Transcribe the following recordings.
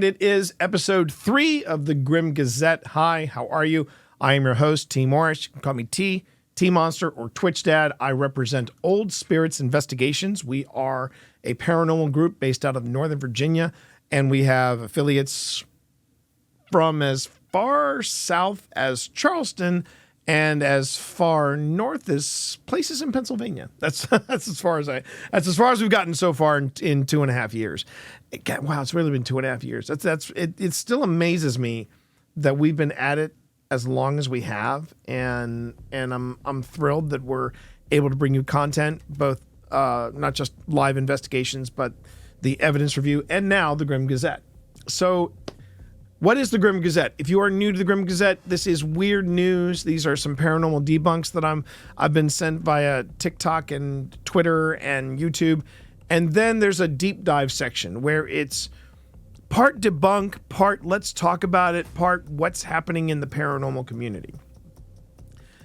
And it is episode 3 of the Grim Gazette. Hi, how are you? I am your host, T. Morris. You can call me T, TeeMonster, or Twitch Dad. I represent Old Spirits Investigations. We are a paranormal group based out of Northern Virginia, and we have affiliates from as far south as Charleston and as far north as places in Pennsylvania. That's as far as we've gotten so far in 2.5 years. Wow, it's really been 2.5 years. It still amazes me that we've been at it as long as we have, and I'm thrilled that we're able to bring you content, both not just live investigations, but the evidence review, and now the Grim Gazette. So, what is the Grim Gazette? If you are new to the Grim Gazette, this is weird news. These are some paranormal debunks that I've been sent via TikTok and Twitter and YouTube. And then there's a deep dive section where it's part debunk, part let's talk about it, part what's happening in the paranormal community.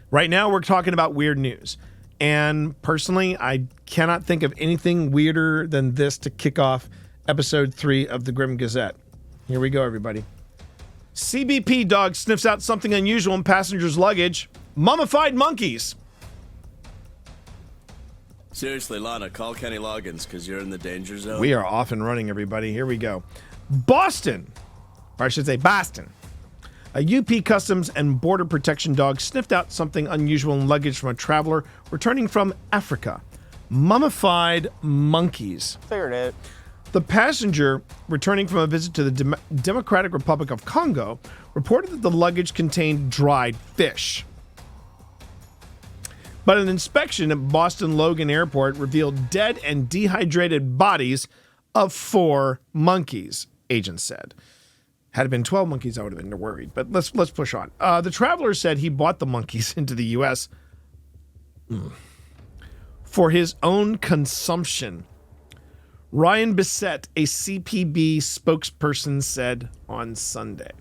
Right now we're talking about weird news. And personally, I cannot think of anything weirder than this to kick off episode 3 of the Grim Gazette. Here we go, everybody. CBP dog sniffs out something unusual in passenger's luggage. Mummified monkeys. Seriously, Lana, call Kenny Loggins because you're in the danger zone. We are off and running, everybody. Here we go. Boston, or I should say Boston. A UP Customs and Border Protection dog sniffed out something unusual in luggage from a traveler returning from Africa. Mummified monkeys. Figured it. The passenger, returning from a visit to the Democratic Republic of Congo, reported that the luggage contained dried fish. But an inspection at Boston Logan Airport revealed dead and dehydrated bodies of 4 monkeys, agents said. Had it been 12 monkeys, I would have been worried, but let's push on. The traveler said he bought the monkeys into the U.S. for his own consumption. Ryan Bissett, a CPB spokesperson, said on Sunday.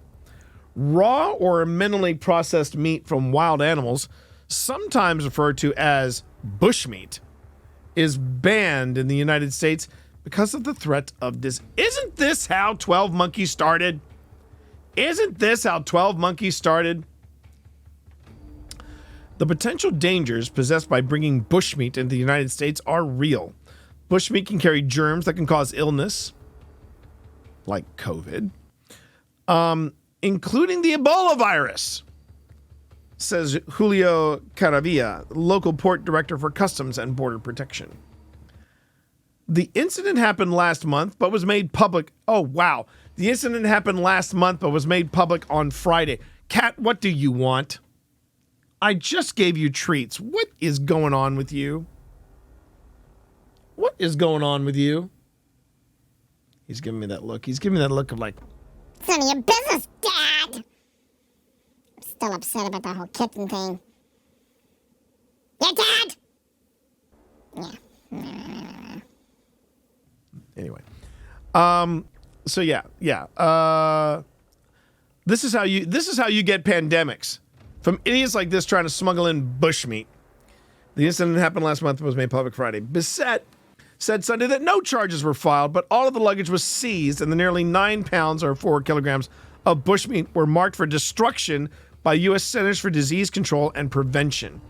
Raw or minimally processed meat from wild animals, sometimes referred to as bushmeat, is banned in the United States because of the threat of this. Isn't this how 12 Monkeys started? Isn't this how 12 Monkeys started? The potential dangers possessed by bringing bushmeat into the United States are real. Bushmeat can carry germs that can cause illness, like COVID, including the Ebola virus, says Julio Caravilla, local port director for Customs and Border Protection. The incident happened last month, but was made public. Oh, wow. The incident happened last month, but was made public on Friday. Kat, what do you want? I just gave you treats. What is going on with you? What is going on with you? He's giving me that look. He's giving me that look of like, it's none of your business, Dad. I'm still upset about the whole kitten thing. Yeah, Dad. Yeah. Anyway. So yeah. This is how you get pandemics. From idiots like this trying to smuggle in bushmeat. The incident happened last month and was made public Friday. Bissett said Sunday that no charges were filed, but all of the luggage was seized and the nearly 9 pounds or 4 kilograms of bushmeat were marked for destruction by U.S. Centers for Disease Control and Prevention.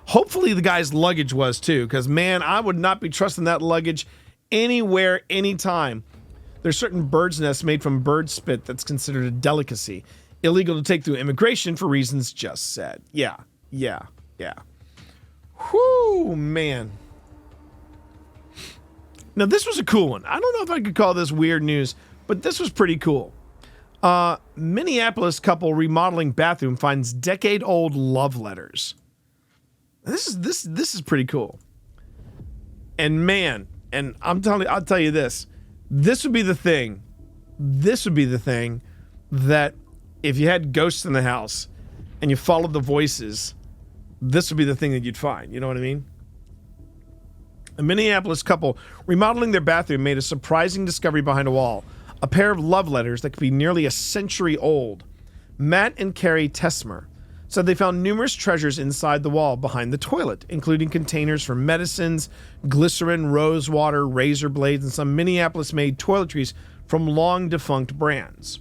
Hopefully the guy's luggage was too, because man, I would not be trusting that luggage anywhere, anytime. There's certain bird's nests made from bird spit that's considered a delicacy. Illegal to take through immigration for reasons just said. Yeah. Whoo, man. Now, this was a cool one. I don't know if I could call this weird news, but this was pretty cool. Minneapolis couple remodeling bathroom finds decade-old love letters. This is pretty cool. And man, and I'll tell you this. This would be the thing. This would be the thing that if you had ghosts in the house and you followed the voices, this would be the thing that you'd find. You know what I mean? A Minneapolis couple remodeling their bathroom made a surprising discovery behind a wall. A pair of love letters that could be nearly a century old. Matt and Carrie Tesmer said they found numerous treasures inside the wall behind the toilet, including containers for medicines, glycerin, rose water, razor blades, and some Minneapolis-made toiletries from long-defunct brands.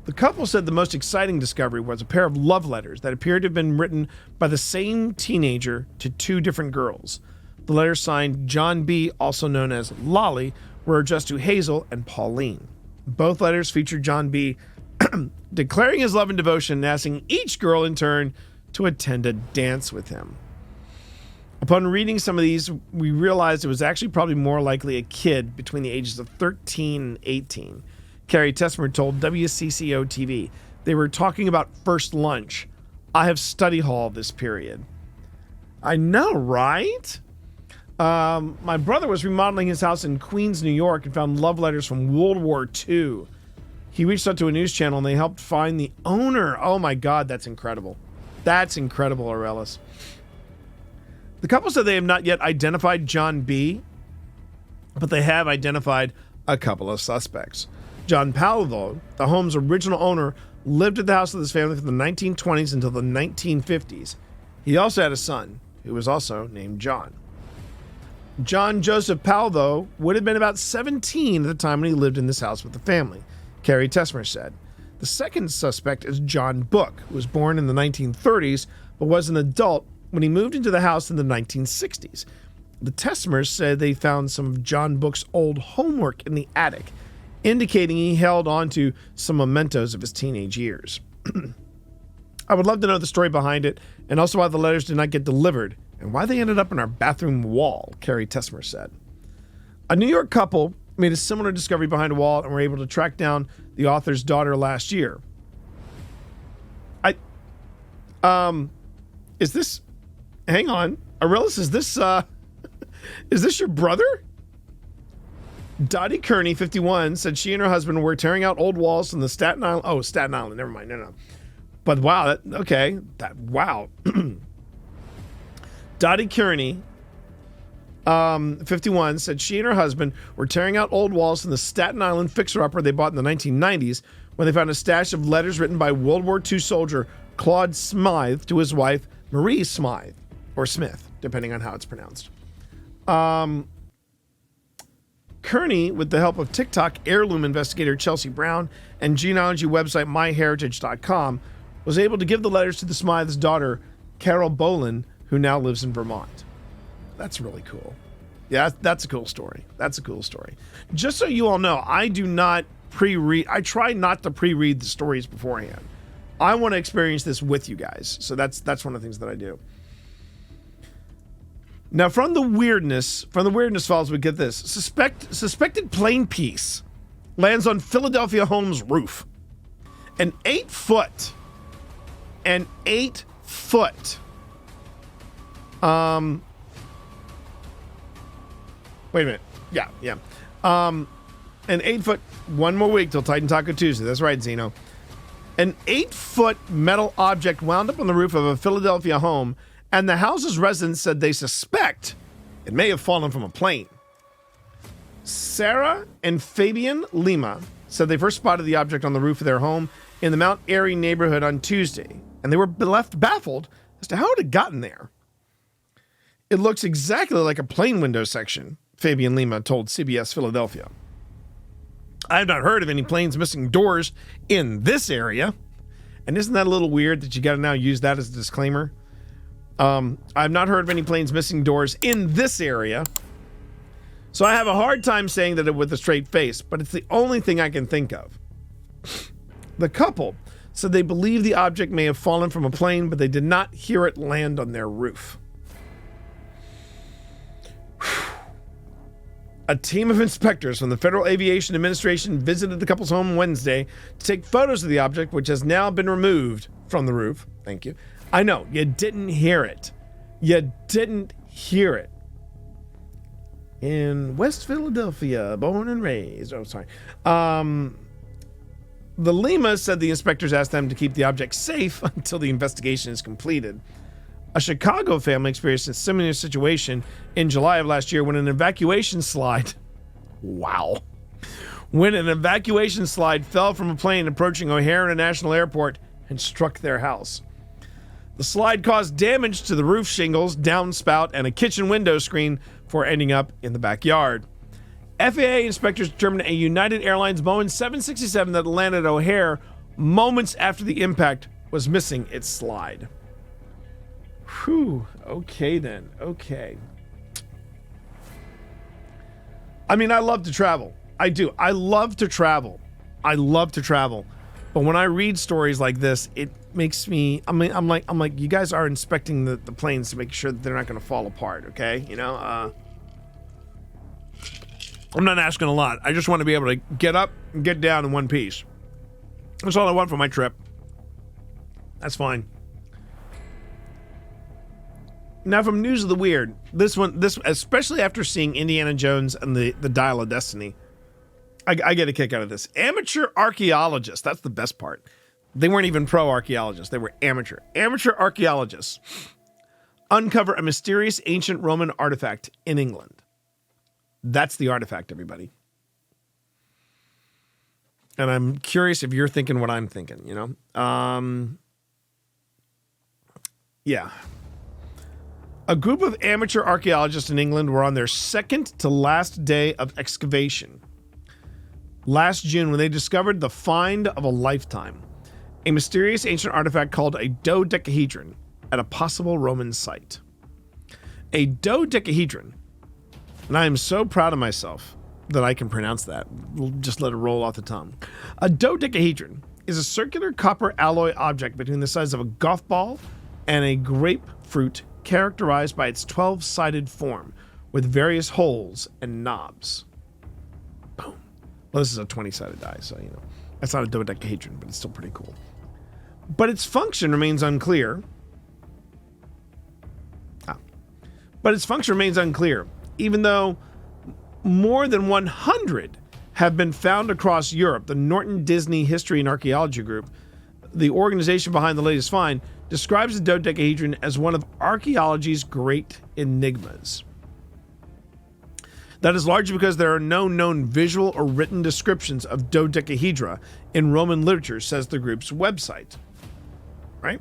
The couple said the most exciting discovery was a pair of love letters that appeared to have been written by the same teenager to two different girls. The letters signed John B., also known as Lolly, were addressed to Hazel and Pauline. Both letters featured John B. declaring his love and devotion and asking each girl in turn to attend a dance with him. Upon reading some of these, we realized it was actually probably more likely a kid between the ages of 13 and 18. Carrie Tessmer told WCCO TV, they were talking about first lunch. I have study hall this period. I know, right? My brother was remodeling his house in Queens, New York, and found love letters from World War II. He reached out to a news channel, and they helped find the owner. Oh, my God, that's incredible. That's incredible, Aurelis. The couple said they have not yet identified John B., but they have identified a couple of suspects. John Powell, though, the home's original owner, lived at the house with his family from the 1920s until the 1950s. He also had a son, who was also named John. John Joseph Powell, though, would have been about 17 at the time when he lived in this house with the family, Carrie Tessmer said. The second suspect is John Book, who was born in the 1930s, but was an adult when he moved into the house in the 1960s. The Tessmers said they found some of John Book's old homework in the attic, indicating he held on to some mementos of his teenage years. I would love to know the story behind it, and also why the letters did not get delivered, and why they ended up in our bathroom wall, Carrie Tessmer said. A New York couple made a similar discovery behind a wall and were able to track down the author's daughter last year. Is this, hang on, Aurelis, is this your brother? Dottie Kearney, 51, said she and her husband were tearing out old walls from the Staten Island, never mind, no. But wow, wow. Dottie Kearney, 51, said she and her husband were tearing out old walls from the Staten Island fixer-upper they bought in the 1990s when they found a stash of letters written by World War II soldier Claude Smythe to his wife, Marie Smythe, or Smith, depending on how it's pronounced. Kearney, with the help of TikTok heirloom investigator Chelsea Brown and genealogy website myheritage.com, was able to give the letters to the Smythe's daughter, Carol Bolin, who now lives in Vermont. That's really cool. Yeah, that's a cool story. Just so you all know, I do not pre-read. I try not to pre-read the stories beforehand. I want to experience this with you guys. So that's one of the things that I do. Now, from the weirdness files, we get this. Suspected plane piece lands on Philadelphia home's roof. An 8 foot. Wait a minute. Yeah. An 8 foot, one more week till Titan Taco Tuesday. That's right, Zeno. An 8 foot metal object wound up on the roof of a Philadelphia home, and the house's residents said they suspect it may have fallen from a plane. Sarah and Fabian Lima said they first spotted the object on the roof of their home in the Mount Airy neighborhood on Tuesday, and they were left baffled as to how it had gotten there. It looks exactly like a plane window section, Fabian Lima told CBS Philadelphia. I have not heard of any planes missing doors in this area. And isn't that a little weird that you got to now use that as a disclaimer? I've not heard of any planes missing doors in this area. So I have a hard time saying that with a straight face, but it's the only thing I can think of. The couple said they believe the object may have fallen from a plane, but they did not hear it land on their roof. A team of inspectors from the Federal Aviation Administration visited the couple's home Wednesday to take photos of the object, which has now been removed from the roof. Thank you. I know, you didn't hear it. In West Philadelphia, born and raised. Oh, sorry. The Limas said the inspectors asked them to keep the object safe until the investigation is completed. A Chicago family experienced a similar situation in July of last year when an evacuation slide fell from a plane approaching O'Hare International Airport and struck their house. The slide caused damage to the roof shingles, downspout, and a kitchen window screen before ending up in the backyard. FAA inspectors determined a United Airlines Boeing 767 that landed at O'Hare moments after the impact was missing its slide. Whew. Okay then. Okay. I mean, I love to travel. I do. I love to travel. But when I read stories like this, it makes me, I'm like, you guys are inspecting the planes to make sure that they're not going to fall apart. Okay. You know, I'm not asking a lot. I just want to be able to get up and get down in one piece. That's all I want for my trip. That's fine. Now, from News of the Weird, this especially after seeing Indiana Jones and the Dial of Destiny, I get a kick out of this. Amateur archaeologists, that's the best part. They weren't even pro archaeologists, they were amateur. Amateur archaeologists uncover a mysterious ancient Roman artifact in England. That's the artifact, everybody. And I'm curious if you're thinking what I'm thinking, you know? Yeah. A group of amateur archaeologists in England were on their second to last day of excavation last June when they discovered the find of a lifetime, a mysterious ancient artifact called a dodecahedron at a possible Roman site. A dodecahedron, and I am so proud of myself that I can pronounce that. We'll just let it roll off the tongue. A dodecahedron is a circular copper alloy object between the size of a golf ball and a grapefruit, characterized by its 12-sided form with various holes and knobs. Boom. Well, this is a 20-sided die, so, you know, that's not a dodecahedron, but it's still pretty cool. But its function remains unclear. Even though more than 100 have been found across Europe. The Norton Disney History and Archaeology Group, the organization behind the latest find, describes the dodecahedron as one of archaeology's great enigmas. That is largely because there are no known visual or written descriptions of dodecahedra in Roman literature, says the group's website. Right?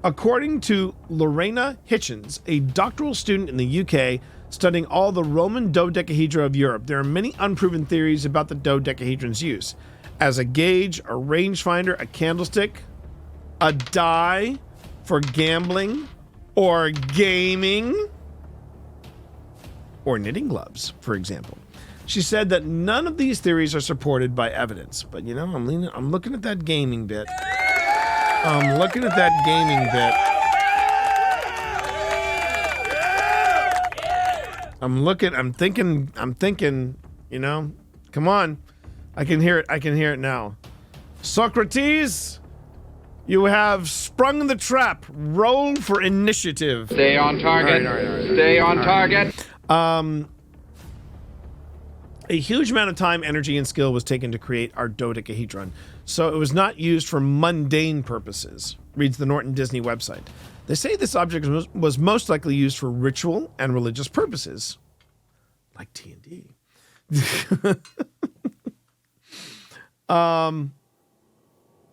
According to Lorena Hitchens, a doctoral student in the UK studying all the Roman dodecahedra of Europe, there are many unproven theories about the dodecahedron's use as a gauge, a rangefinder, a candlestick, a die for gambling or gaming, or knitting gloves, for example. She said that none of these theories are supported by evidence. But, you know, I'm looking at that gaming bit. I'm thinking, you know, come on. I can hear it now. Socrates, you have sprung the trap. Roll for initiative. Stay on target. All right. Stay on target. A huge amount of time, energy, and skill was taken to create our dodecahedron, so it was not used for mundane purposes, reads the Norton Disney website. They say this object was most likely used for ritual and religious purposes, like T&D.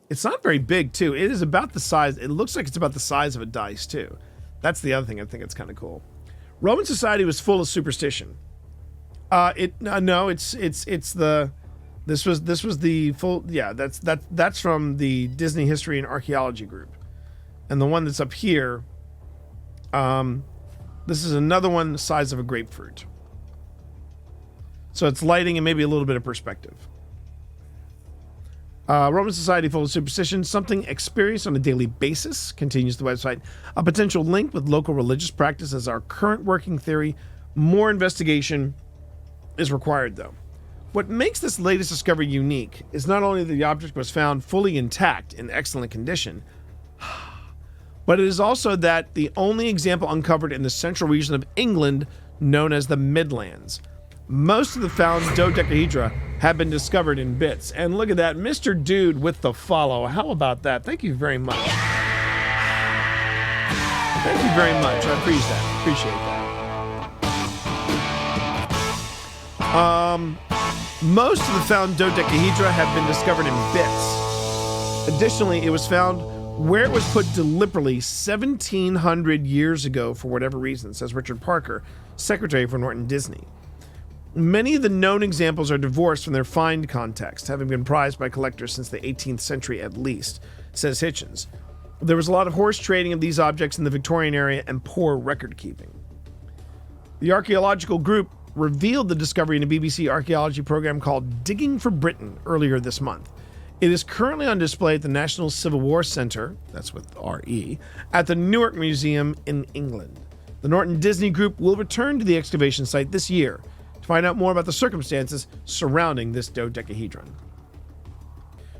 It's not very big, too. It is about the size. It looks like it's about the size of a dice, too. That's the other thing I think it's kind of cool. Roman society was full of superstition. This was the full, yeah, that's from the Disney History and Archaeology Group. And the one that's up here, this is another one the size of a grapefruit. So it's lighting and maybe a little bit of perspective. Roman society full of superstition, something experienced on a daily basis, continues the website. A potential link with local religious practice as our current working theory. More investigation is required, though. What makes this latest discovery unique is not only that the object was found fully intact in excellent condition, but it is also that the only example uncovered in the central region of England known as the Midlands. Most of the found dodecahedra have been discovered in bits. And look at that, Mr. Dude with the follow. How about that? Thank you very much. Thank you very much. I appreciate that. Most of the found dodecahedra have been discovered in bits. Additionally, it was found where it was put deliberately 1,700 years ago for whatever reason, says Richard Parker, secretary for Norton Disney. Many of the known examples are divorced from their find context, having been prized by collectors since the 18th century at least, says Hitchens. There was a lot of horse trading of these objects in the Victorian area and poor record keeping. The archaeological group revealed the discovery in a BBC archaeology program called Digging for Britain earlier this month. It is currently on display at the National Civil War Center, that's with R-E, at the Newark Museum in England. The Norton Disney Group will return to the excavation site this year to find out more about the circumstances surrounding this dodecahedron.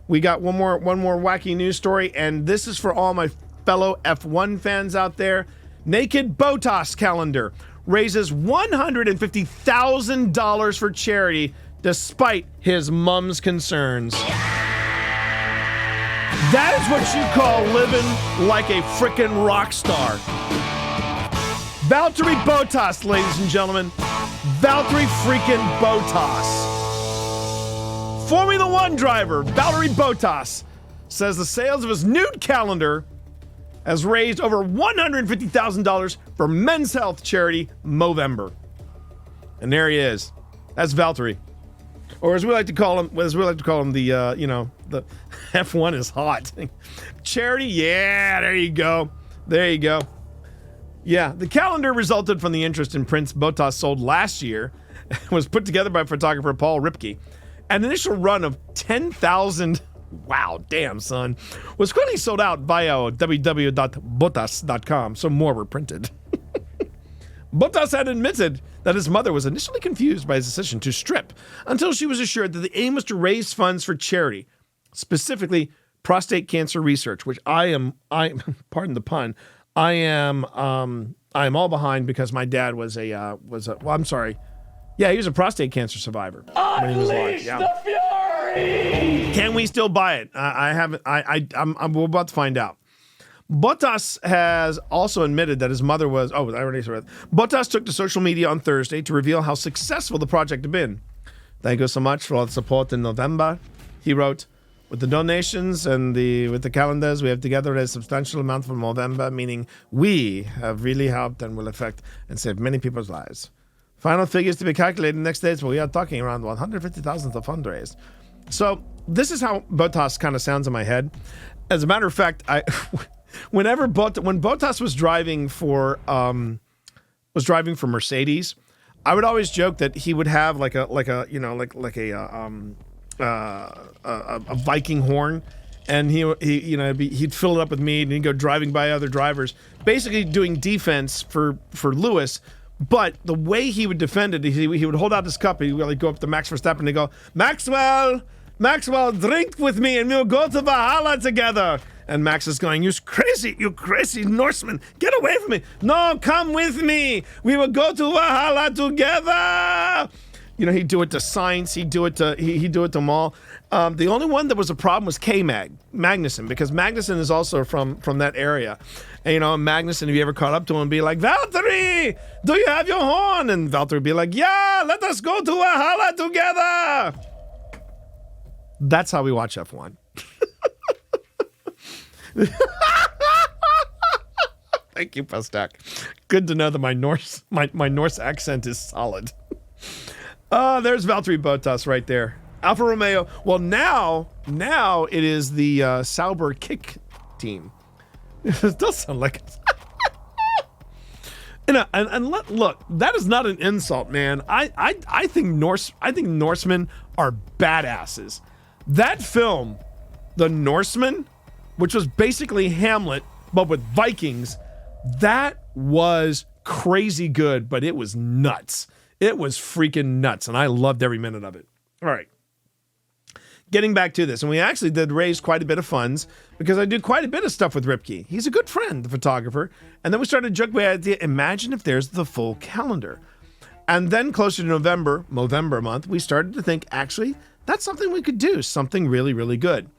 We got one more wacky news story, and this is for all my fellow F1 fans out there. Naked Bottas calendar raises $150,000 for charity despite his mom's concerns. That is what you call living like a frickin' rock star. Valtteri Bottas, ladies and gentlemen. Valtteri freaking Bottas. Formula One driver Valtteri Bottas says the sales of his nude calendar has raised over $150,000 for men's health charity Movember. And there he is. That's Valtteri. Or as we like to call him, the F1 is hot. Charity, yeah, there you go. There you go. Yeah, the calendar resulted from the interest in prints Bottas sold last year. It was put together by photographer Paul Ripke. An initial run of 10,000, wow, damn, son, was quickly sold out via www.botas.com, so more were printed. Bottas had admitted that his mother was initially confused by his decision to strip until she was assured that the aim was to raise funds for charity, specifically prostate cancer research, which I am pardon the pun, I am all behind because my dad was he was a prostate cancer survivor when he was alive. Yeah. The fury! Can we still buy it? I'm about to find out. Bottas has also admitted that his mother was... Oh, I already said that. Bottas took to social media on Thursday to reveal how successful the project had been. Thank you so much for all the support in November, he wrote. With the donations and with the calendars, we have together raised a substantial amount for November, meaning we have really helped and will affect and save many people's lives. Final figures to be calculated in the next days, but we are talking around 150,000 to fundraise. So this is how Bottas kind of sounds in my head. As a matter of fact, when Bottas was driving for Mercedes, I would always joke that he would have like a Viking horn, and he'd fill it up with mead, and he'd go driving by other drivers, basically doing defense for Lewis. But the way he would defend it, he would hold out his cup, he would go up to Max Verstappen and go, Maxwell, drink with me, and we'll go to Valhalla together. And Max is going, you crazy Norseman, get away from me. No, come with me. We will go to Valhalla together. He'd do it to Sainz, he'd do it to Maul. The only one that was a problem was Magnussen, because Magnussen is also from that area. And, Magnussen, if you ever caught up to him and be like, Valtteri, do you have your horn? And Valtteri would be like, yeah, let us go to Valhalla together. That's how we watch F1. Thank you, Pastak. Good to know that my Norse accent is solid. There's Valtteri Bottas right there. Alfa Romeo. Well, now it is the Sauber Kick team. It does sound like it. Look, that is not an insult, man. I think Norsemen are badasses. That film, The Norseman, which was basically Hamlet, but with Vikings, that was crazy good, but it was nuts. It was freaking nuts, and I loved every minute of it. All right. Getting back to this, and we actually did raise quite a bit of funds because I do quite a bit of stuff with Ripke. He's a good friend, the photographer. And then we started joking with the idea, imagine if there's the full calendar. And then closer to November month, we started to think, actually, that's something we could do, something really, really good.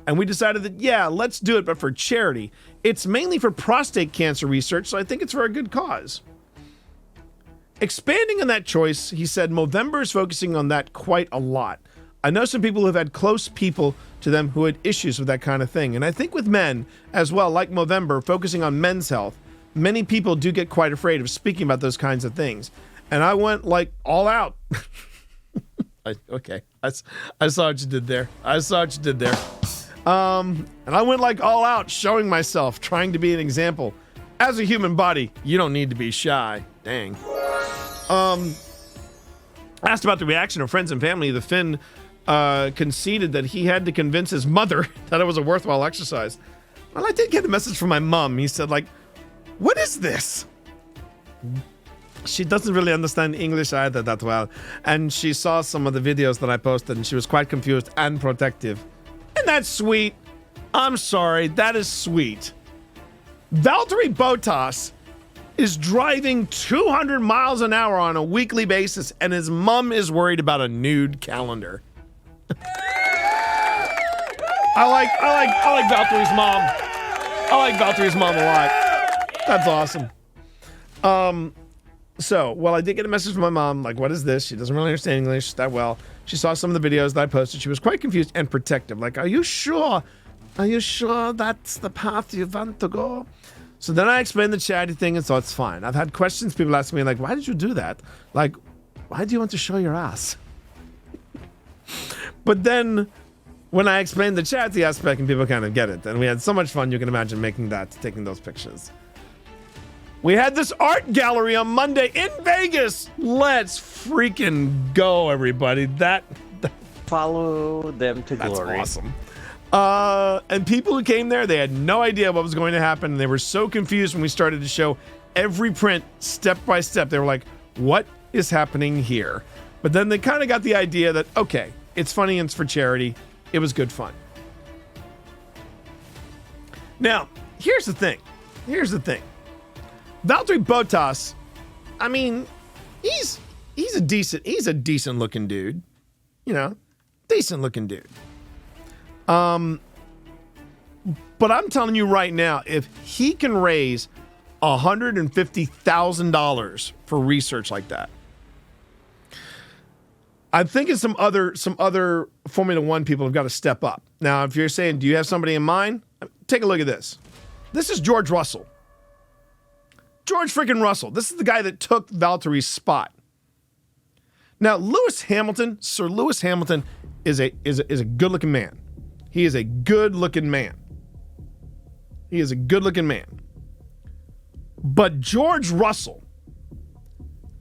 And we decided that, yeah, let's do it, but for charity. It's mainly for prostate cancer research, so I think it's for a good cause. Expanding on that choice, he said Movember is focusing on that quite a lot. I know some people who have had close people to them who had issues with that kind of thing. And I think with men as well, like Movember, focusing on men's health, many people do get quite afraid of speaking about those kinds of things. And I went like all out. Okay. I saw what you did there. And I went like all out, showing myself, trying to be an example. As a human body, you don't need to be shy. Dang. Asked about the reaction of friends and family, the Finn conceded that he had to convince his mother that it was a worthwhile exercise. Well, I did get a message from my mom. He said, like, what is this? She doesn't really understand English either that well. And she saw some of the videos that I posted, and she was quite confused and protective. And that's sweet. I'm sorry. That is sweet. Valtteri Bottas is driving 200 miles an hour on a weekly basis, and his mom is worried about a nude calendar. I like Valtteri's mom. I like Valtteri's mom a lot. That's awesome. So, well, I did get a message from my mom, like, what is this? She doesn't really understand English that well. She saw some of the videos that I posted. She was quite confused and protective. Like, are you sure? Are you sure that's the path you want to go? So then I explained the charity thing, and so it's fine. I've had questions. People ask me, like, why did you do that? Like, why do you want to show your ass? But then when I explained the charity aspect, and people kind of get it, and we had so much fun, you can imagine taking those pictures. We had this art gallery on Monday in Vegas. Let's freaking go, everybody. Follow them to glory. That's awesome. And people who came there, they had no idea what was going to happen. They were so confused when we started to show every print step by step. They were like, what is happening here? But then they kind of got the idea that, okay, it's funny and it's for charity. It was good fun. Now, here's the thing. Valtteri Bottas, I mean, he's a decent looking dude. You know, decent looking dude. But I'm telling you right now, if he can raise $150,000 for research like that, I'm thinking some other Formula One people have got to step up. Now, if you're saying, do you have somebody in mind? Take a look at this. This is George Russell. George freaking Russell. This is the guy that took Valtteri's spot. Now, Sir Lewis Hamilton is a good-looking man. He is a good-looking man. But George Russell,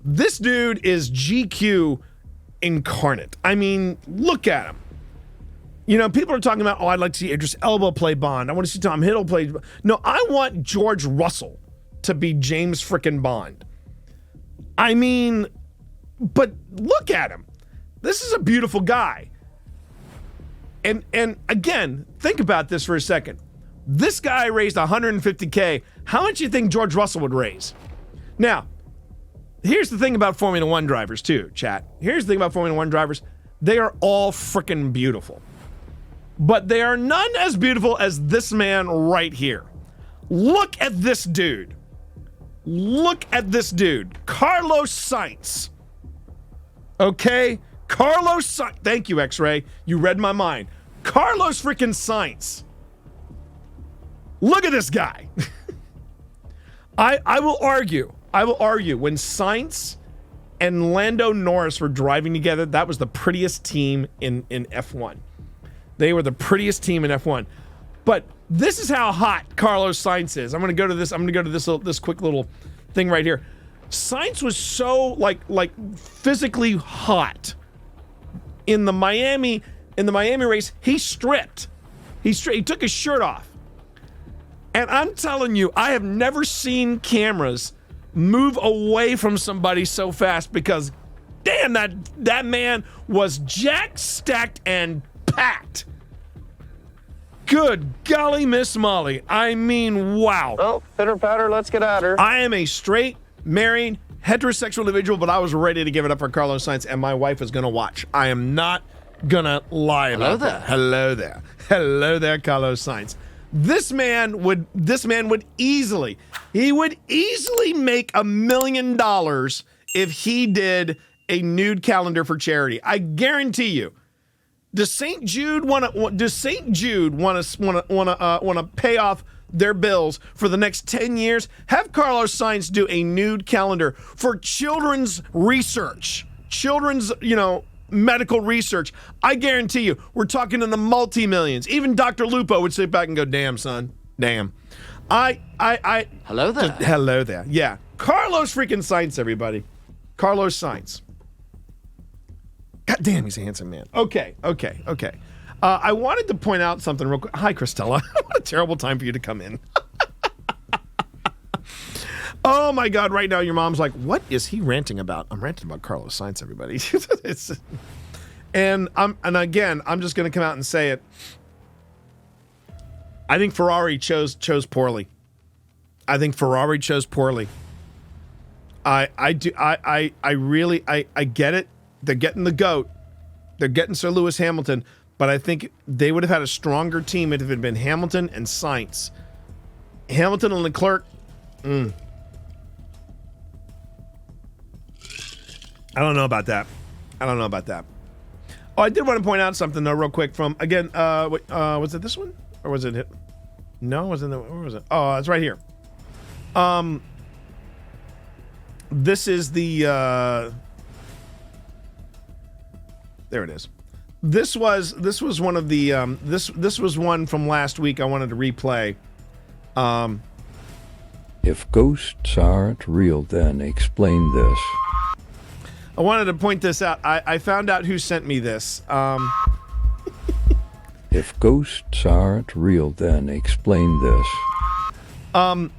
this dude is GQ incarnate. I mean, look at him. You know, people are talking about, oh, I'd like to see Idris Elba play Bond. I want to see Tom Hiddle play. No, I want George Russell to be James frickin' Bond. I mean, but look at him. This is a beautiful guy. And again, think about this for a second. This guy raised $150K. How much do you think George Russell would raise? Now, here's the thing about Formula One drivers too, chat. Here's the thing about Formula One drivers. They are all frickin' beautiful. But they are none as beautiful as this man right here. Look at this dude. Carlos Sainz. Okay? Carlos Sainz. Thank you, X-Ray. You read my mind. Carlos freaking Sainz. Look at this guy. I will argue when Sainz and Lando Norris were driving together, that was the prettiest team in F1. They were the prettiest team in F1. But this is how hot Carlos Sainz is. I'm going to go to this quick little thing right here. Sainz was so like physically hot in the Miami race. He stripped. He took his shirt off. And I'm telling you, I have never seen cameras move away from somebody so fast because damn, that man was jacked, stacked, and packed. Good golly, Miss Molly. I mean, wow. Well, pitter patter, let's get at her. I am a straight, married, heterosexual individual, but I was ready to give it up for Carlos Sainz, and my wife is going to watch. I am not going to lie about that. Hello there, Carlos Sainz. This man would easily make $1 million if he did a nude calendar for charity. I guarantee you. Does St. Jude want to pay off their bills for the next 10 years? Have Carlos Sainz do a nude calendar for children's research, children's, medical research. I guarantee you, we're talking in the multi-millions. Even Dr. Lupo would sit back and go, damn, son. Damn. Hello there. Hello there. Yeah. Carlos freaking Sainz, everybody. Carlos Sainz. God damn, he's a handsome man. Okay. I wanted to point out something real quick. Hi, Christella. What a terrible time for you to come in. Oh my God! Right now, your mom's like, "What is he ranting about?" I'm ranting about Carlos Sainz, everybody. And again, I'm just going to come out and say it. I think Ferrari chose poorly. I think Ferrari chose poorly. I get it. They're getting the GOAT. They're getting Sir Lewis Hamilton, but I think they would have had a stronger team if it had been Hamilton and Sainz. Hamilton and Leclerc. I don't know about that. Oh, I did want to point out something though, real quick. From again, was it this one or was it? No, wasn't it? Where was it? Oh, it's right here. This is the. There it is. This was one of the. This was one from last week. I wanted to replay. If ghosts aren't real, then explain this. I wanted to point this out. I found out who sent me this. If ghosts aren't real, then explain this.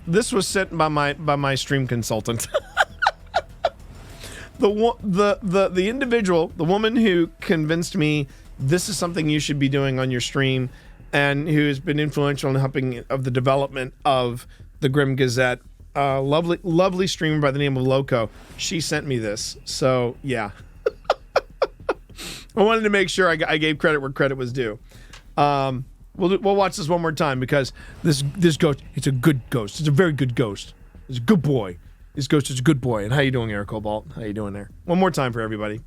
This was sent by my stream consultant. The individual, the woman who convinced me this is something you should be doing on your stream, and who has been influential in helping of the development of the Grim Gazette. Lovely streamer by the name of Loco. She sent me this, so yeah. I wanted to make sure I gave credit where credit was due. We'll watch this one more time because this ghost, it's a good ghost. It's a very good ghost. It's a good boy. This ghost is a good boy. And how you doing, Eric Cobalt? How you doing there? One more time for everybody.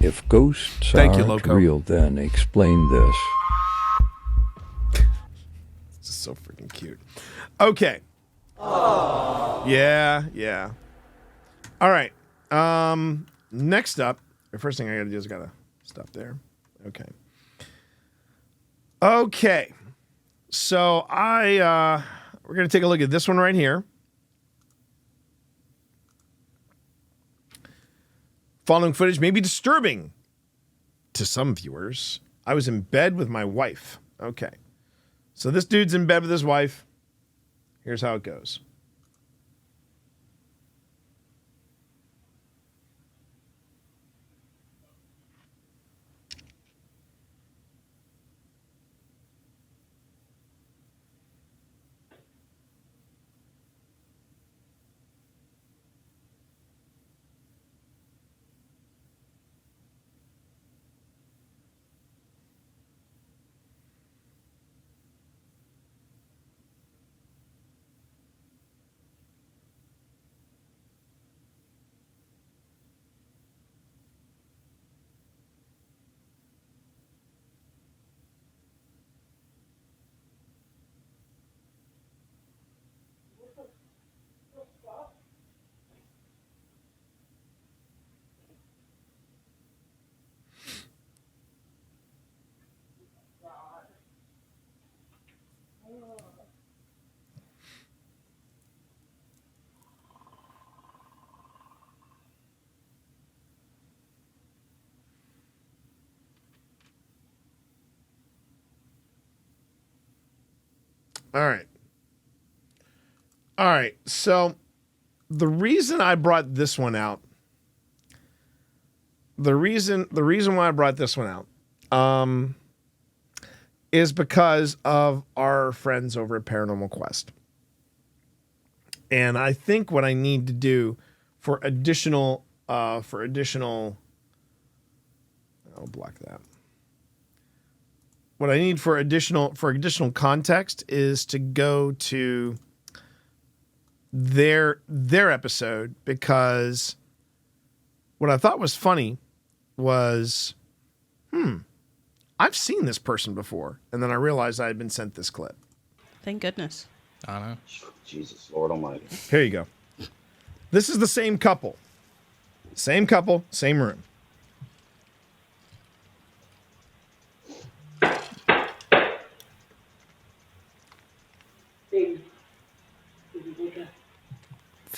If ghosts aren't real, then explain this. This is so freaking cute. Okay. Aww. Yeah. All right. Next up, the first thing I gotta do is gotta stop there. Okay. So we're gonna take a look at this one right here. Following footage may be disturbing to some viewers. I was in bed with my wife. Okay. So this dude's in bed with his wife. Here's how it goes. All right. So the reason I brought this one out, the reason why I brought this one out, is because of our friends over at Paranormal Quest. And I think what I need to do for additional, I'll block that. What I need for additional context is to go to their episode, because what I thought was funny was, I've seen this person before, and then I realized I had been sent this clip. Thank goodness. I know. Jesus, Lord Almighty. Here you go. This is the same couple, same room.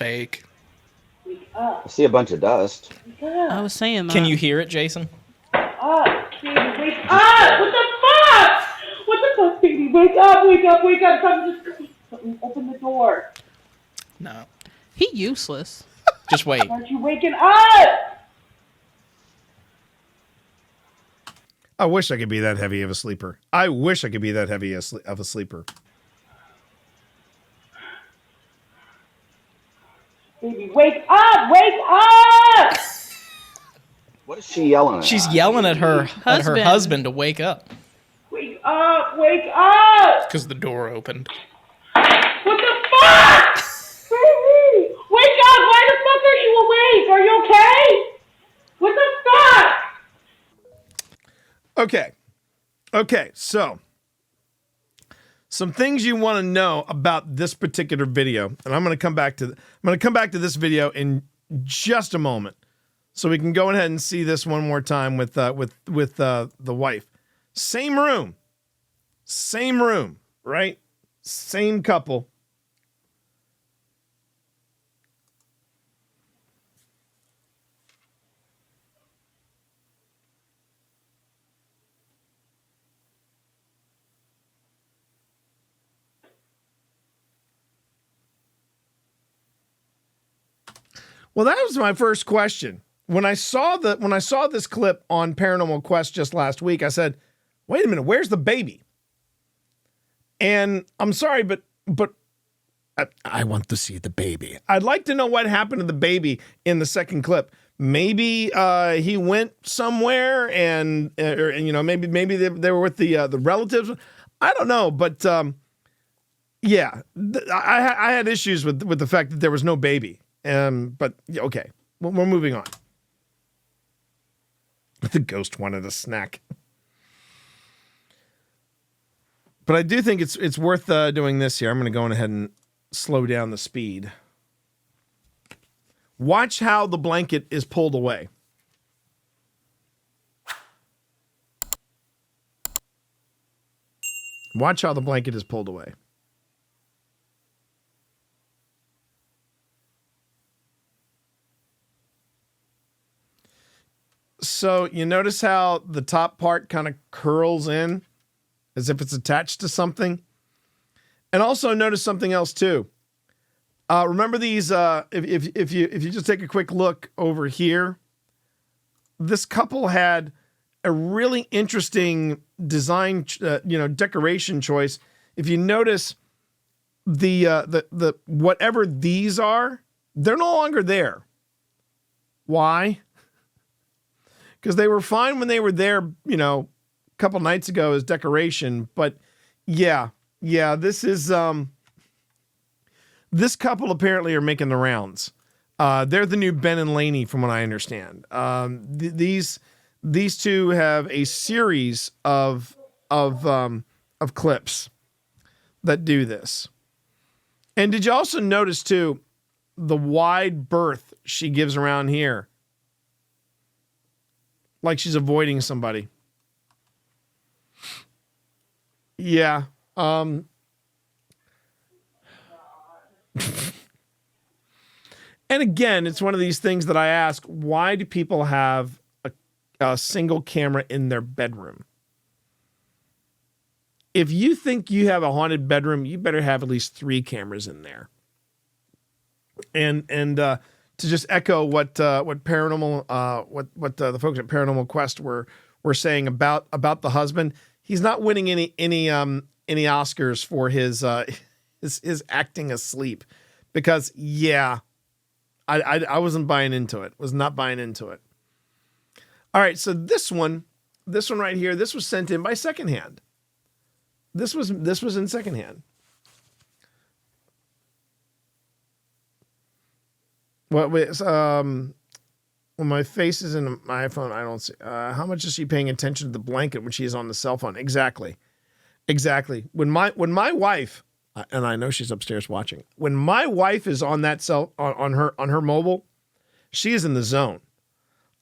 fake. I see a bunch of dust. I was saying that. Can you hear it, Jason? Baby, wake up! What the fuck? What the fuck, baby? Wake up, wake up, wake up. Something, open the door. No. He useless. Just wait. Aren't you waking up? I wish I could be that heavy of a sleeper. I wish I could be that heavy of a sleeper. Baby, wake up! Wake up! What is she yelling at? She's yelling at her husband to wake up. Wake up! Wake up! Because the door opened. What the fuck? Baby, wake up! Why the fuck are you awake? Are you okay? What the fuck? Okay, so some things you want to know about this particular video, and I'm going to come back to this video in just a moment, so we can go ahead and see this one more time with the wife. Same room, right? Same couple. Well, that was my first question. When I saw this clip on Paranormal Quest just last week, I said, "Wait a minute, where's the baby?" And I'm sorry, but I want to see the baby. I'd like to know what happened to the baby in the second clip. Maybe he went somewhere, and maybe they were with the relatives. I don't know, but yeah, I had issues with the fact that there was no baby. But okay, we're moving on. The ghost wanted a snack. But I do think it's worth doing this here. I'm going to go ahead and slow down the speed. Watch how the blanket is pulled away. Watch how the blanket is pulled away. So you notice how the top part kind of curls in as if it's attached to something. And also notice something else too. Remember these, if you just take a quick look over here, this couple had a really interesting design, decoration choice. If you notice the whatever these are, they're no longer there. Why? Because they were fine when they were there, a couple nights ago as decoration. But yeah, this is, this couple apparently are making the rounds. They're the new Ben and Laney, from what I understand. These two have a series of clips that do this. And did you also notice too, the wide berth she gives around here? Like she's avoiding somebody. Yeah. And again, it's one of these things that I ask, why do people have a single camera in their bedroom? If you think you have a haunted bedroom, you better have at least 3 cameras in there. And to just echo what paranormal what the folks at Paranormal Quest were saying about the husband, he's not winning any Oscars for his acting asleep, because I wasn't buying into it. Was not buying into it. All right, so this one right here, this was sent in by secondhand. This was in secondhand. When my face is in my iPhone, I don't see. How much is she paying attention to the blanket when she is on the cell phone? Exactly. When my wife, and I know she's upstairs watching, when my wife is on that on her mobile, she is in the zone.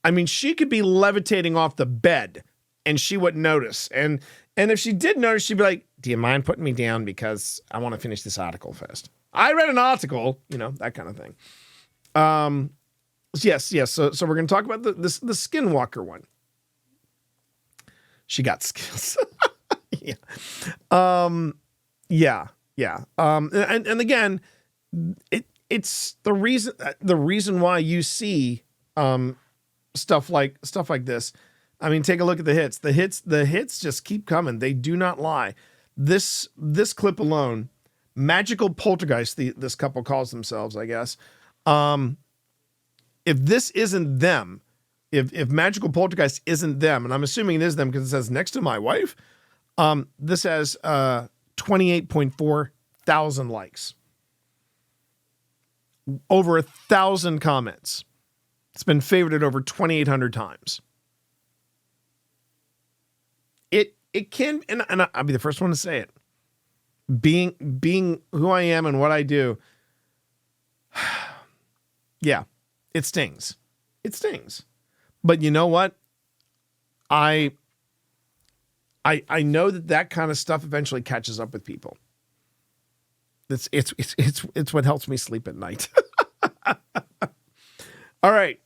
I mean, she could be levitating off the bed and she wouldn't notice. And if she did notice, she'd be like, "Do you mind putting me down, because I want to finish this article first?" I read an article, that kind of thing. Yes. So we're going to talk about the Skinwalker one. She got skills. Yeah. Yeah. And again, it's the reason why you see stuff like this. I mean, take a look at the hits. The hits just keep coming. They do not lie. This clip alone, magical poltergeist, this couple calls themselves, I guess. If this isn't them, if magical poltergeist isn't them, and I'm assuming it is them because it says next to my wife, this has 28.4 thousand likes, over 1,000 comments. It's been favorited over 2,800 times. It can, and I'll be the first one to say it. Being who I am and what I do, yeah, it stings. It stings. But you know what? I know that kind of stuff eventually catches up with people. It's what helps me sleep at night. All right.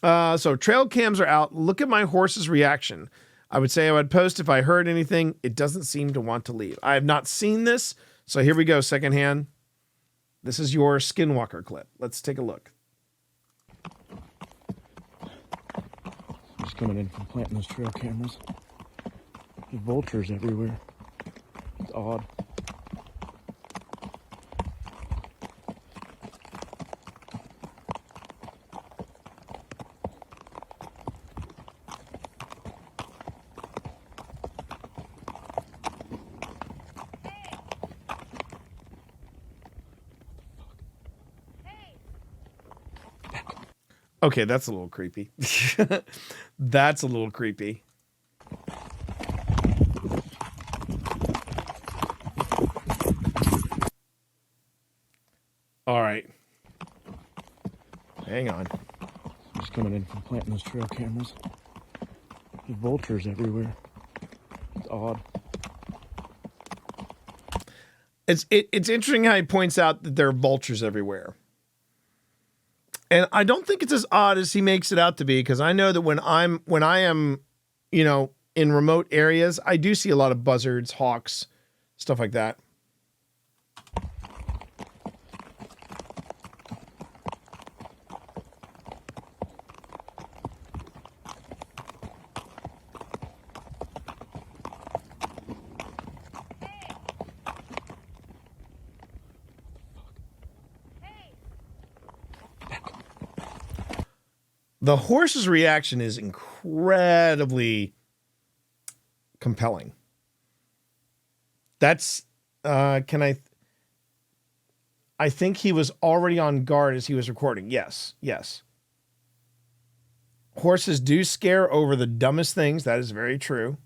So trail cams are out. Look at my horse's reaction. I would say I would post if I heard anything. It doesn't seem to want to leave. I have not seen this. So here we go. Secondhand. This is your Skinwalker clip. Let's take a look. Just coming in from planting those trail cameras. There's vultures everywhere. It's odd. Okay, that's a little creepy. That's a little creepy. All right. Hang on. Just coming in from planting those trail cameras. There's vultures everywhere. It's odd. It's interesting how he points out that there are vultures everywhere. And I don't think it's as odd as he makes it out to be, because I know that when I am, in remote areas, I do see a lot of buzzards, hawks, stuff like that. The horse's reaction is incredibly compelling. That's, I think he was already on guard as he was recording. Yes. Horses do scare over the dumbest things. That is very true.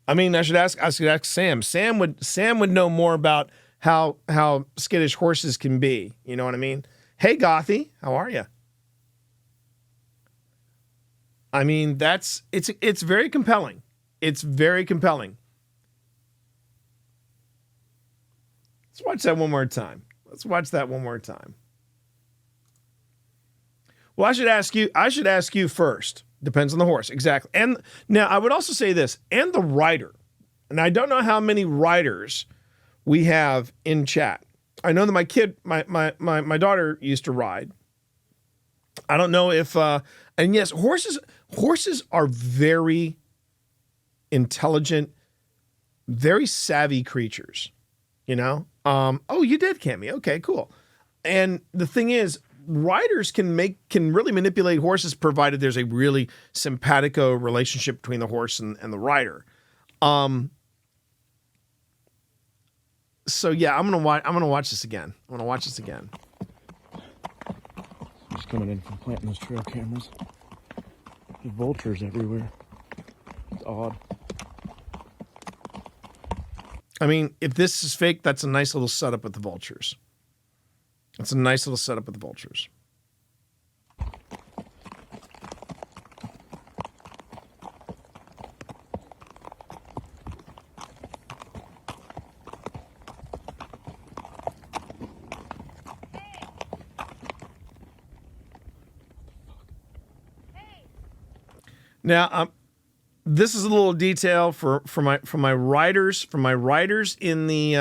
I mean, I should ask Sam. Sam would know more about how skittish horses can be. You know what I mean? Hey, Gothy, how are you? I mean, it's very compelling. It's very compelling. Let's watch that one more time. Well, I should ask you first. Depends on the horse. Exactly. And now I would also say this, and the rider. And I don't know how many riders we have in chat. I know that my daughter used to ride. I don't know if, and yes, horses are very intelligent, very savvy creatures, Oh, you did, Cammy. Okay, cool. And the thing is, riders can really manipulate horses, provided there's a really simpatico relationship between the horse and the rider. So yeah, I'm gonna watch this again. Just coming in from planting those trail cameras. There's vultures everywhere. It's odd. I mean, if this is fake, that's a nice little setup with the vultures. Now, this is a little detail for my writers in the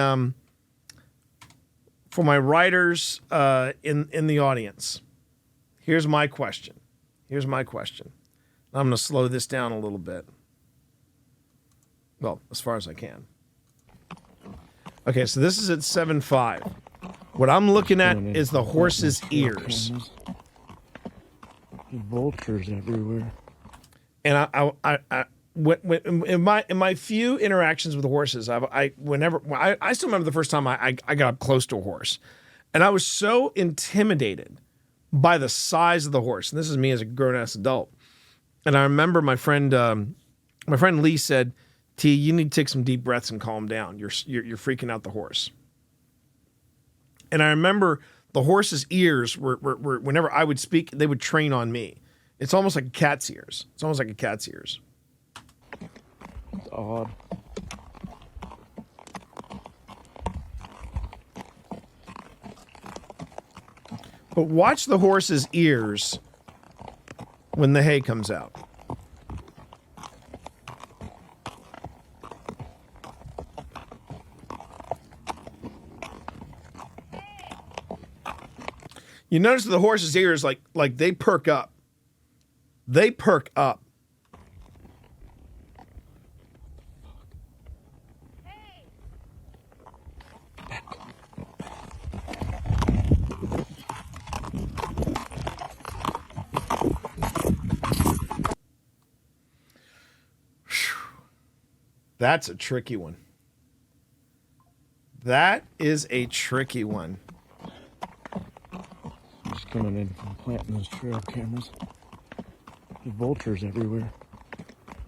in the audience. Here's my question. I'm going to slow this down a little bit. Well, as far as I can. Okay, so this is at 7.5. What I'm looking at is the horse's ears. Vultures everywhere. And in my few interactions with horses, I still remember the first time I got up close to a horse, and I was so intimidated by the size of the horse. And this is me as a grown-ass adult. And I remember my friend Lee said, "T, you need to take some deep breaths and calm down. You're freaking out the horse." And I remember the horse's ears were whenever I would speak, they would train on me. It's almost like a cat's ears. It's odd. But watch the horse's ears when the hay comes out. You notice the horse's ears, like they perk up. They perk up. That's a tricky one. That is a tricky one. Just coming in from planting those trail cameras. There's vultures everywhere.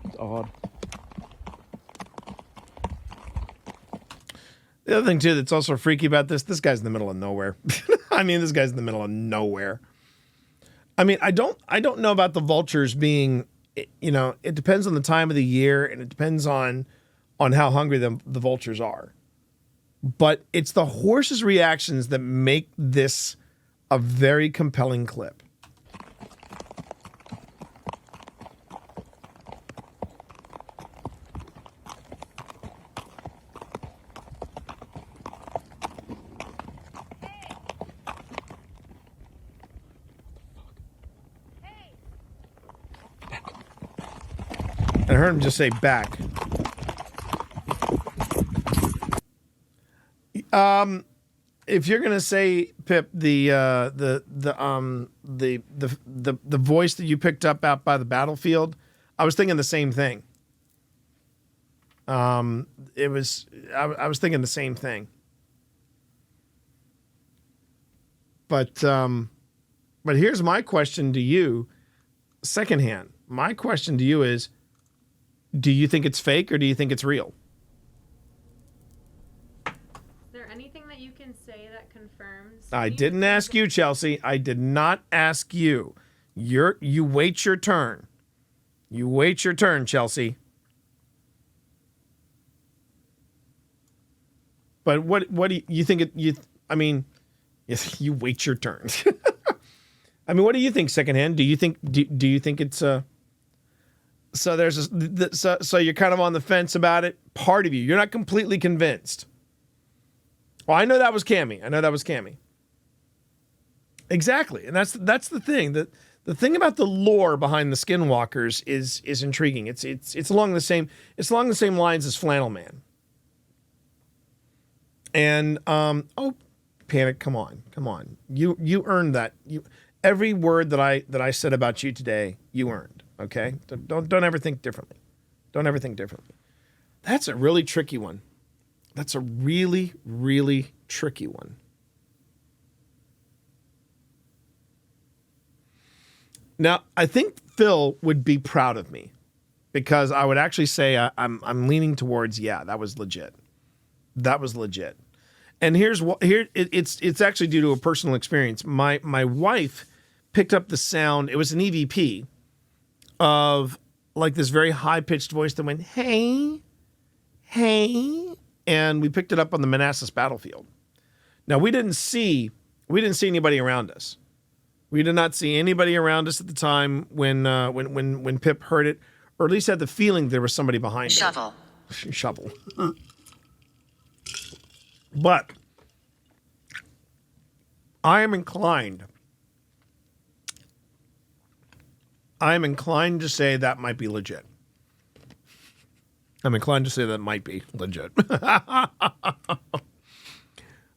It's odd. The other thing too that's also freaky about this guy's in the middle of nowhere. I mean, this guy's in the middle of nowhere. I mean, I don't know about the vultures being, you know, it depends on the time of the year and it depends on how hungry the vultures are. But it's the horse's reactions that make this a very compelling clip. I heard him just say back. If you're gonna say, Pip, the voice that you picked up out by the battlefield, I was thinking the same thing. I was thinking the same thing. But here's my question to you, secondhand. My question to you is, do you think it's fake or do you think it's real? Is there anything that you can say that confirms? I didn't ask you, Chelsea. I did not ask you. You wait your turn. You wait your turn, Chelsea. But what do you think I mean, yes, you wait your turn. I mean, what do you think, secondhand? Do you think it's so there's so you're kind of on the fence about it? Part of you're not completely convinced. Well, I know that was Cammy. Exactly. And that's the thing. The thing about the lore behind the Skinwalkers is intriguing. It's along the same lines as Flannel Man. And Panic, come on. You earned that. Every word that I said about you today, you earned. Okay? Don't ever think differently. That's a really tricky one. That's a really, really tricky one. Now, I think Phil would be proud of me because I would actually say I'm leaning towards, yeah, that was legit. And it's actually due to a personal experience. My wife picked up the sound. It was an EVP of like this very high-pitched voice that went, hey, and we picked it up on the Manassas battlefield. Now we didn't see anybody around us, We did not see anybody around us at the time when Pip heard it, or at least had the feeling there was somebody behind Shovel. it. Shovel. But I am inclined to say that might be legit. I'm inclined to say that might be legit.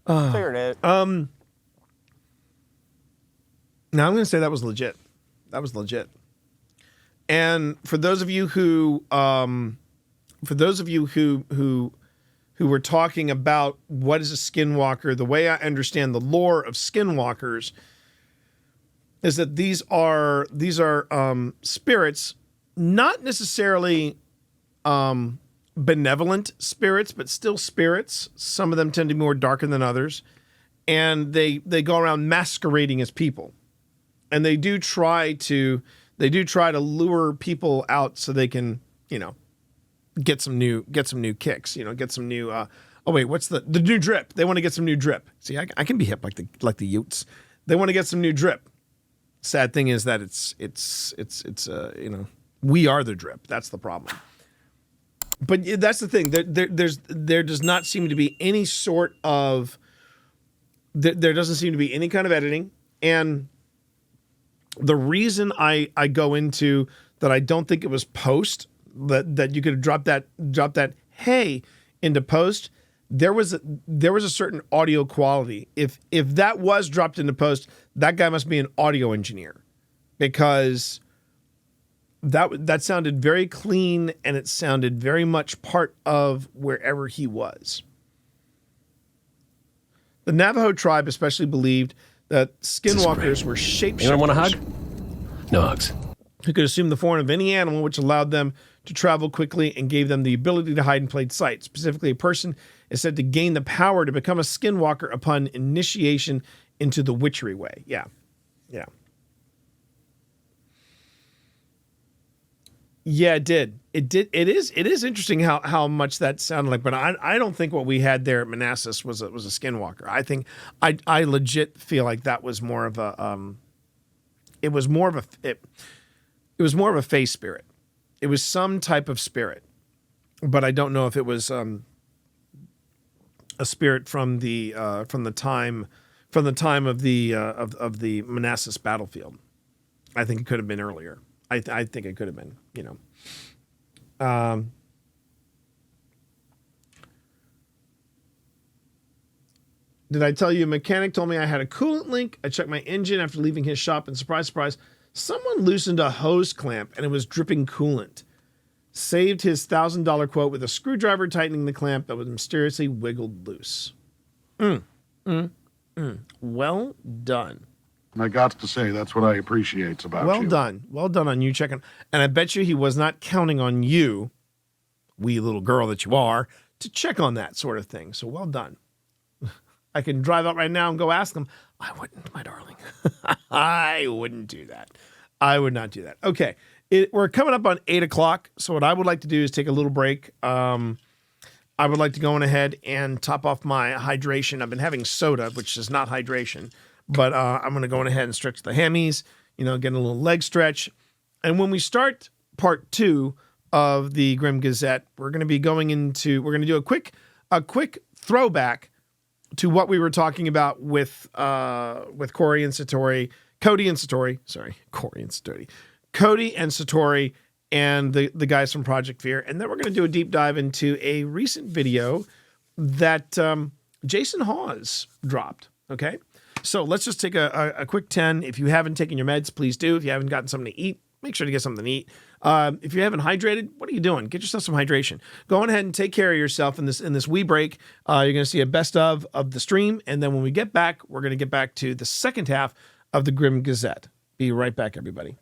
Figured it. Now I'm going to say that was legit. That was legit. And for those of you who were talking about what is a skinwalker, the way I understand the lore of skinwalkers is that these are spirits, not necessarily benevolent spirits, but still spirits. Some of them tend to be more darker than others, and they go around masquerading as people, and they do try to lure people out so they can, get some new kicks, get some new. Oh wait, what's the new drip? They want to get some new drip. See, I can be hip like the Utes. They want to get some new drip. Sad thing is that it's we are the drip. That's the problem. But that's the thing. There does not seem to be any sort of there doesn't seem to be any kind of editing. And the reason I go into that, I don't think it was post that you could have dropped that hey into post. There was a certain audio quality. If that was dropped into post, that guy must be an audio engineer, because that sounded very clean, and it sounded very much part of wherever he was. The Navajo tribe especially believed that skinwalkers were shapeshifters. Anyone want a hug? No hugs. Who could assume the form of any animal, which allowed them to travel quickly and gave them the ability to hide in plain sight. Specifically, a person is said to gain the power to become a skinwalker upon initiation into the witchery way. Yeah. Yeah, it did. It is interesting how much that sounded like, but I don't think what we had there at Manassas was a skinwalker. I think I legit feel like that was more of a it was more of a face spirit. It was some type of spirit, but I don't know if it was a spirit from the time of the Manassas battlefield. I think it could have been earlier. I think it could have been, Did I tell you a mechanic told me I had a coolant leak? I checked my engine after leaving his shop, and surprise, surprise, someone loosened a hose clamp and it was dripping coolant. Saved his $1,000 quote with a screwdriver tightening the clamp that was mysteriously wiggled loose. Well done. And I got to say, that's what I appreciate about you. Well done. Well done on you checking. And I bet you he was not counting on you, wee little girl that you are, to check on that sort of thing. So well done. I can drive out right now and go ask him. I wouldn't, my darling. I wouldn't do that. I would not do that. Okay. We're coming up on 8 o'clock. So what I would like to do is take a little break. I would like to go on ahead and top off my hydration. I've been having soda, which is not hydration. But I'm going to go on ahead and stretch the hammies, get a little leg stretch. And when we start part 2 of the Grim Gazette, we're going to do a quick throwback to what we were talking about with Cody and Satori, and the guys from Project Fear. And then we're going to do a deep dive into a recent video that Jason Hawes dropped. Okay. So let's just take a quick 10. If you haven't taken your meds, please do. If you haven't gotten something to eat, make sure to get something to eat. If you haven't hydrated, what are you doing? Get yourself some hydration. Go on ahead and take care of yourself in this wee break. You're going to see a best of the stream. And then when we get back, we're going to get back to the second half of the Grim Gazette. Be right back, everybody.